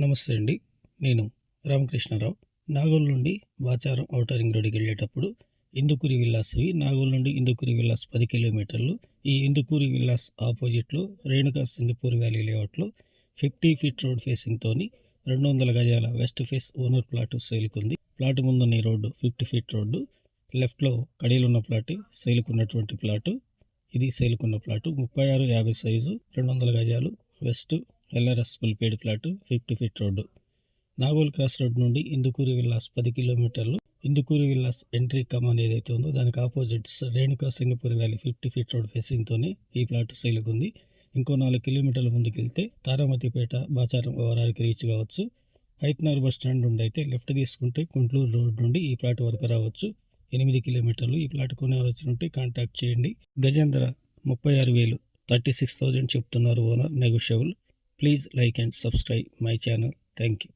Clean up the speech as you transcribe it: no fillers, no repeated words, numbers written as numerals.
నమస్తే అండి. నేను రామకృష్ణారావు. నాగోల్ నుండి బాచారం ఔటర్ రింగ్ రోడ్డుకి వెళ్ళేటప్పుడు ఇందుకూరి విల్లాస్వి నాగోల్ నుండి ఇందుకూరి విల్లాస్ 10 కిలోమీటర్లు. ఈ ఇందుకూరి విల్లాస్ ఆపోజిట్లో రేణుకా సింగపూర్ వ్యాలీ లేఅవుట్లో 50 ఫీట్ రోడ్ ఫేసింగ్తోని 200 గజాల వెస్ట్ ఫేస్ ఓనర్ ప్లాట్ సేల్కుంది. ప్లాట్ ముందున్న ఈ రోడ్డు 50 ఫీట్ రోడ్డు. లెఫ్ట్లో కడీలున్న ప్లాట్ సేల్కున్నటువంటి ప్లాటు. ఇది సేల్కున్న ప్లాటు 36-50 సైజు 200 గజాలు west LRS full paid plot 50 feet road. Nagole cross road నుండి ఇందుకూరి విల్లాస్ 10 కిలోమీటర్లు. ఇందుకూరి విల్లాస్ ఎంట్రీ కమాన్ ఏదైతే ఉందో దానికి opposite Renuka Singapore valley 50 feet road ఫేసింగ్తోనే ఈ ప్లాట్ సేల్కుంది. ఇంకో 4 కిలోమీటర్ల ముందుకు వెళ్తే తారామతిపేట బాచారం ఓవరాల్కి రీచ్ కావచ్చు. హైత్నగర్ బస్ స్టాండ్ నుండి అయితే లెఫ్ట్ తీసుకుంటే కుంట్లూరు రోడ్ నుండి ఈ ప్లాట్ వరకు రావచ్చు. 8 కిలోమీటర్లు. ఈ ప్లాట్ కొనే ఆలోచన ఉంటే కాంటాక్ట్ చేయండి. గజేంద్ర 36,000 36,000 చెప్తున్నారు owner, negotiable. Please like and subscribe my channel. Thank you.